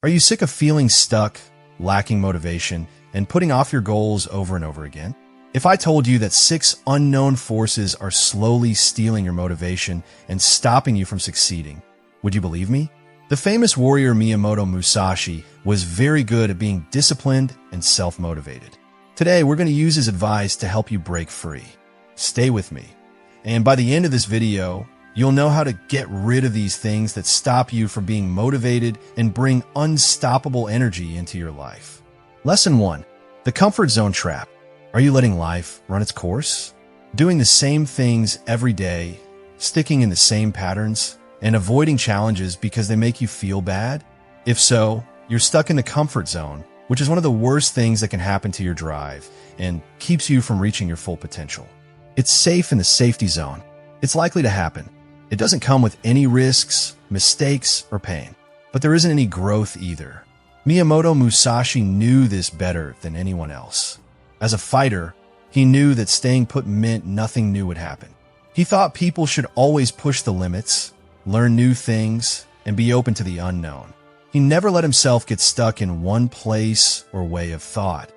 Are you sick of feeling stuck, lacking motivation, and putting off your goals over and over again? If I told you that 6 unknown forces are slowly stealing your motivation and stopping you from succeeding, would you believe me? The famous warrior Miyamoto Musashi was very good at being disciplined and self-motivated. Today, we're going to use his advice to help you break free. Stay with me. And by the end of this video, you'll know how to get rid of these things that stop you from being motivated and bring unstoppable energy into your life. Lesson 1. The comfort zone trap. Are you letting life run its course? Doing the same things every day, sticking in the same patterns, and avoiding challenges because they make you feel bad? If so, you're stuck in the comfort zone, which is one of the worst things that can happen to your drive and keeps you from reaching your full potential. It's safe in the safety zone. It's likely to happen. It doesn't come with any risks, mistakes, or pain. But there isn't any growth either. Miyamoto Musashi knew this better than anyone else. As a fighter, he knew that staying put meant nothing new would happen. He thought people should always push the limits, learn new things, and be open to the unknown. He never let himself get stuck in one place or way of thought.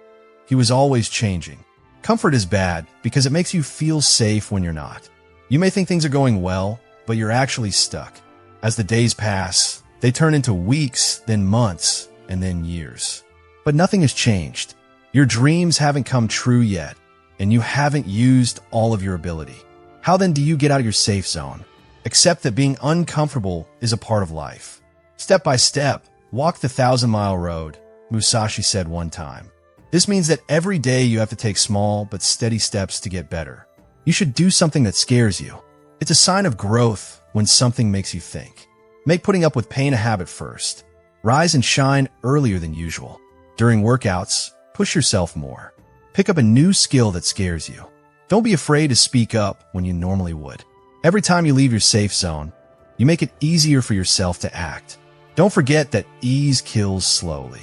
He was always changing. Comfort is bad because it makes you feel safe when you're not. You may think things are going well, but you're actually stuck. As the days pass, they turn into weeks, then months, and then years. But nothing has changed. Your dreams haven't come true yet, and you haven't used all of your ability. How then do you get out of your safe zone? Accept that being uncomfortable is a part of life. Step by step, walk the 1,000-mile road, Musashi said one time. This means that every day you have to take small but steady steps to get better. You should do something that scares you. It's a sign of growth when something makes you think. Make putting up with pain a habit first. Rise and shine earlier than usual. During workouts, push yourself more. Pick up a new skill that scares you. Don't be afraid to speak up when you normally would. Every time you leave your safe zone, you make it easier for yourself to act. Don't forget that ease kills slowly.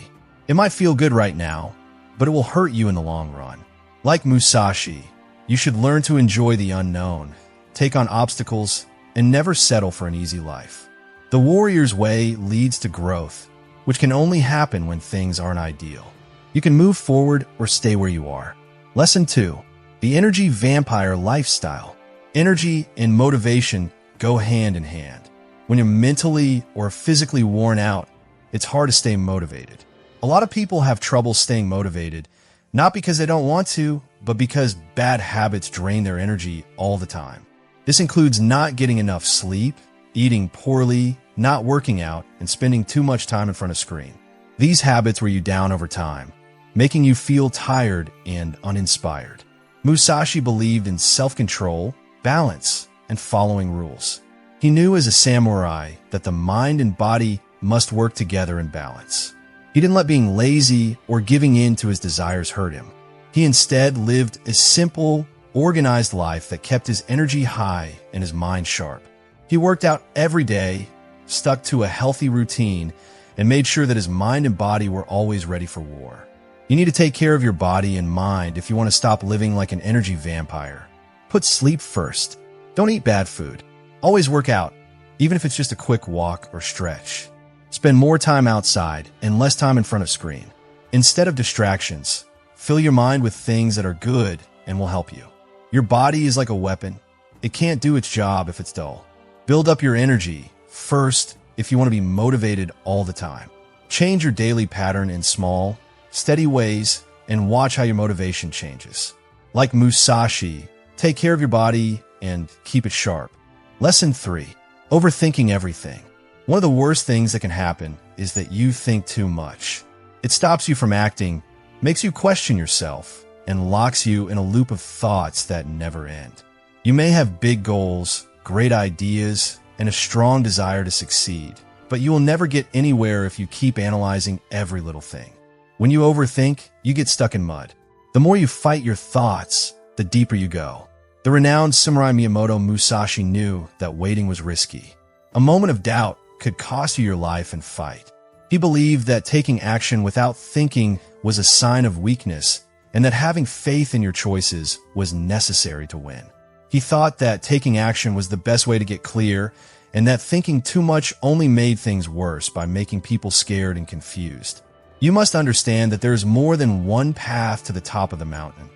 It might feel good right now, but it will hurt you in the long run. Like Musashi, you should learn to enjoy the unknown, take on obstacles, and never settle for an easy life. The warrior's way leads to growth, which can only happen when things aren't ideal. You can move forward or stay where you are. Lesson 2. The energy vampire lifestyle. Energy and motivation go hand in hand. When you're mentally or physically worn out, it's hard to stay motivated. A lot of people have trouble staying motivated, not because they don't want to, but because bad habits drain their energy all the time. This includes not getting enough sleep, eating poorly, not working out, and spending too much time in front of a screen. These habits wear you down over time, making you feel tired and uninspired. Musashi believed in self-control, balance, and following rules. He knew as a samurai that the mind and body must work together in balance. He didn't let being lazy or giving in to his desires hurt him. He instead lived a simple, organized life that kept his energy high and his mind sharp. He worked out every day, stuck to a healthy routine, and made sure that his mind and body were always ready for war. You need to take care of your body and mind if you want to stop living like an energy vampire. Put sleep first. Don't eat bad food. Always work out, even if it's just a quick walk or stretch. Spend more time outside and less time in front of a screen. Instead of distractions, fill your mind with things that are good and will help you. Your body is like a weapon. It can't do its job if it's dull. Build up your energy first if you want to be motivated all the time. Change your daily pattern in small, steady ways and watch how your motivation changes. Like Musashi, take care of your body and keep it sharp. Lesson 3. Overthinking everything. One of the worst things that can happen is that you think too much. It stops you from acting, makes you question yourself, and locks you in a loop of thoughts that never end. You may have big goals, great ideas, and a strong desire to succeed, but you will never get anywhere if you keep analyzing every little thing. When you overthink, you get stuck in mud. The more you fight your thoughts, the deeper you go. The renowned samurai Miyamoto Musashi knew that waiting was risky. A moment of doubt could cost you your life and fight. He believed that taking action without thinking was a sign of weakness and that having faith in your choices was necessary to win. He thought that taking action was the best way to get clear and that thinking too much only made things worse by making people scared and confused. You must understand that there is more than one path to the top of the mountain,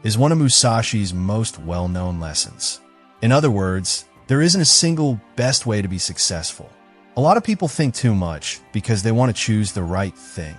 is one of Musashi's most well-known lessons. In other words, there isn't a single best way to be successful. A lot of people think too much because they want to choose the right thing.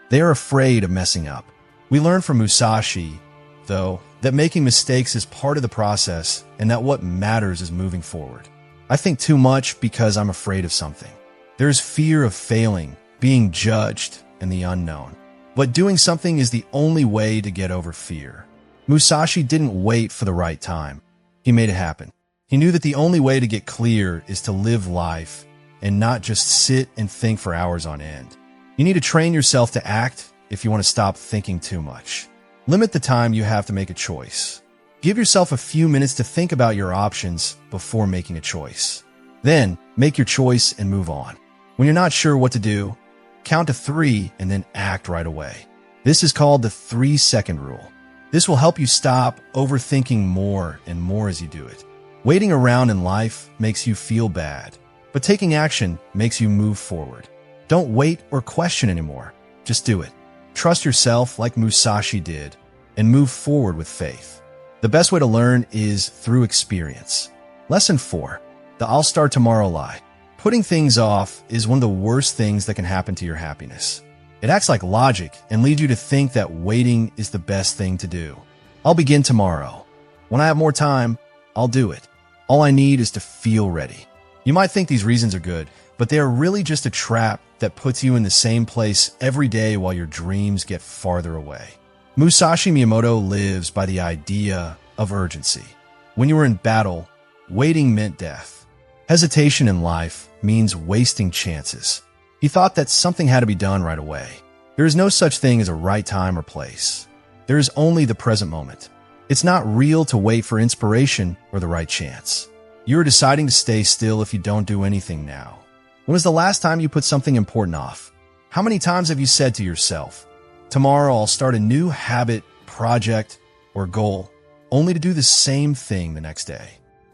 They are afraid of messing up. We learn from Musashi, though, that making mistakes is part of the process and that what matters is moving forward. I think too much because I'm afraid of something. There's fear of failing, being judged, and the unknown. But doing something is the only way to get over fear. Musashi didn't wait for the right time. He made it happen. He knew that the only way to get clear is to live life and not just sit and think for hours on end. You need to train yourself to act if you want to stop thinking too much. Limit the time you have to make a choice. Give yourself a few minutes to think about your options before making a choice. Then, make your choice and move on. When you're not sure what to do, count to 3 and then act right away. This is called the 3-second rule. This will help you stop overthinking more and more as you do it. Waiting around in life makes you feel bad, but taking action makes you move forward. Don't wait or question anymore. Just do it. Trust yourself like Musashi did, and move forward with faith. The best way to learn is through experience. Lesson 4. The I'll start tomorrow lie. Putting things off is one of the worst things that can happen to your happiness. It acts like logic and leads you to think that waiting is the best thing to do. I'll begin tomorrow. When I have more time, I'll do it. All I need is to feel ready. You might think these reasons are good, but they are really just a trap that puts you in the same place every day while your dreams get farther away. Musashi Miyamoto lives by the idea of urgency. When you were in battle, waiting meant death. Hesitation in life means wasting chances. He thought that something had to be done right away. There is no such thing as a right time or place. There is only the present moment. It's not real to wait for inspiration or the right chance. You are deciding to stay still if you don't do anything now. When was the last time you put something important off? How many times have you said to yourself, tomorrow I'll start a new habit, project, or goal, only to do the same thing the next day?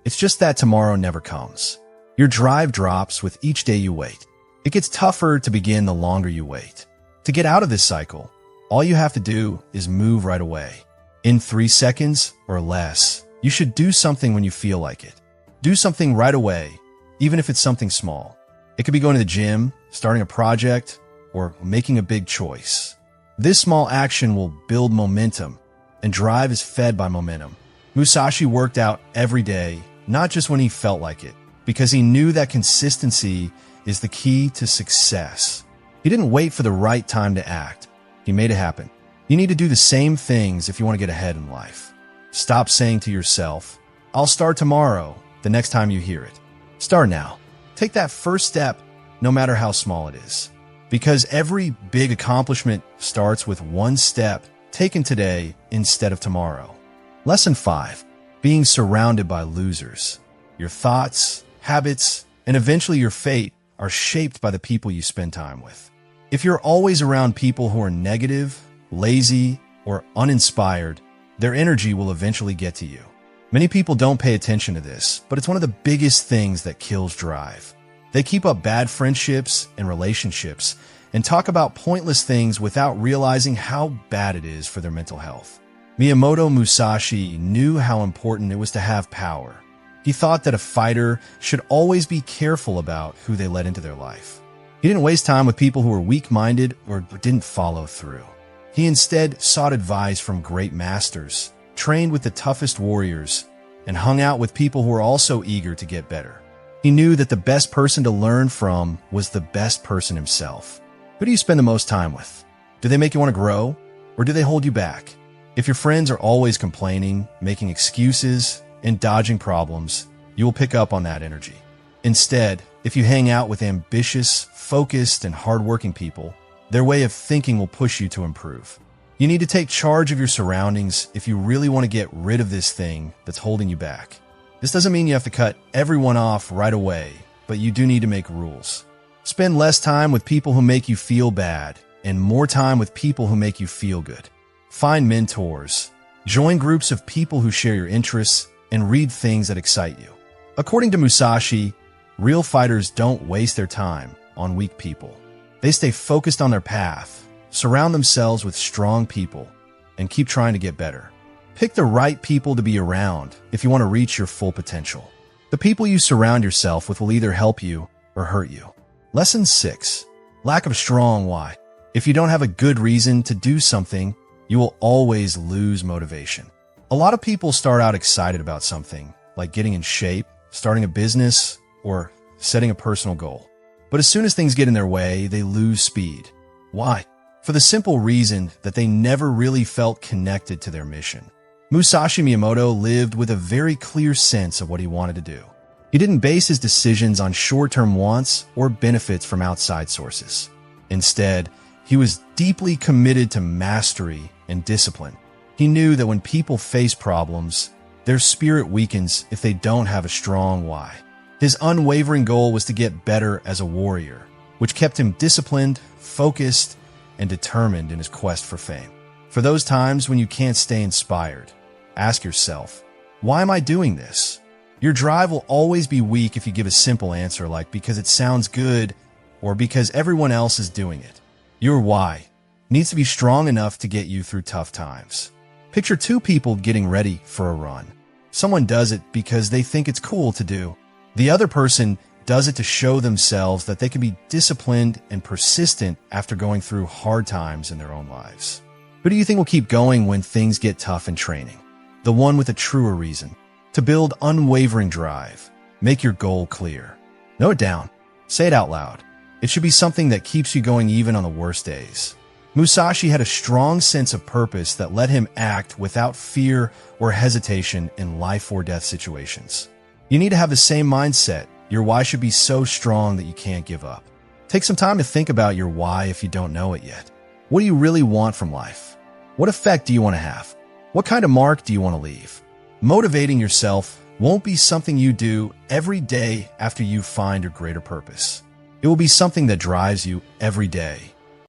It's just that tomorrow never comes. Your drive drops with each day you wait. It gets tougher to begin the longer you wait. To get out of this cycle, all you have to do is move right away. In 3 seconds or less, you should do something when you feel like it. Do something right away, even if it's something small. It could be going to the gym, starting a project, or making a big choice. This small action will build momentum, and drive is fed by momentum. Musashi worked out every day, not just when he felt like it, because he knew that consistency is the key to success. He didn't wait for the right time to act. He made it happen. You need to do the same things if you want to get ahead in life. Stop saying to yourself, I'll start tomorrow, the next time you hear it. Start now. Take that first step, no matter how small it is. Because every big accomplishment starts with one step taken today instead of tomorrow. Lesson 5. Being surrounded by losers. Your thoughts, habits, and eventually your fate are shaped by the people you spend time with. If you're always around people who are negative, lazy, or uninspired, their energy will eventually get to you. Many people don't pay attention to this, but it's one of the biggest things that kills drive. They keep up bad friendships and relationships and talk about pointless things without realizing how bad it is for their mental health. Miyamoto Musashi knew how important it was to have power. He thought that a fighter should always be careful about who they let into their life. He didn't waste time with people who were weak-minded or didn't follow through. He instead sought advice from great masters, trained with the toughest warriors, and hung out with people who were also eager to get better. He knew that the best person to learn from was the best person himself. Who do you spend the most time with? Do they make you want to grow, or do they hold you back? If your friends are always complaining, making excuses, and dodging problems, you will pick up on that energy. Instead, if you hang out with ambitious, focused, and hardworking people, their way of thinking will push you to improve. You need to take charge of your surroundings if you really want to get rid of this thing that's holding you back. This doesn't mean you have to cut everyone off right away, but you do need to make rules. Spend less time with people who make you feel bad and more time with people who make you feel good. Find mentors. Join groups of people who share your interests and read things that excite you. According to Musashi, Real fighters don't waste their time on weak people. They stay focused on their path, surround themselves with strong people, and keep trying to get better. Pick the right people to be around if you want to reach your full potential. The people you surround yourself with will either help you or hurt you. Lesson 6. Lack of strong why. If you don't have a good reason to do something, you will always lose motivation. A lot of people start out excited about something, like getting in shape, starting a business, or setting a personal goal. But as soon as things get in their way, they lose speed. Why? For the simple reason that they never really felt connected to their mission. Musashi Miyamoto lived with a very clear sense of what he wanted to do. He didn't base his decisions on short-term wants or benefits from outside sources. Instead, he was deeply committed to mastery and discipline. He knew that when people face problems, their spirit weakens if they don't have a strong why. His unwavering goal was to get better as a warrior, which kept him disciplined, focused, and determined in his quest for fame. For those times when you can't stay inspired, ask yourself, why am I doing this? Your drive will always be weak if you give a simple answer like because it sounds good or because everyone else is doing it. Your why needs to be strong enough to get you through tough times. Picture two people getting ready for a run. Someone does it because they think it's cool to do. The other person does it to show themselves that they can be disciplined and persistent after going through hard times in their own lives. Who do you think will keep going when things get tough in training? The one with a truer reason. To build unwavering drive, make your goal clear. Note it down. Say it out loud. It should be something that keeps you going even on the worst days. Musashi had a strong sense of purpose that let him act without fear or hesitation in life or death situations. You need to have the same mindset. Your why should be so strong that you can't give up. Take some time to think about your why if you don't know it yet. What do you really want from life? What effect do you want to have? What kind of mark do you want to leave? Motivating yourself won't be something you do every day after you find your greater purpose. It will be something that drives you every day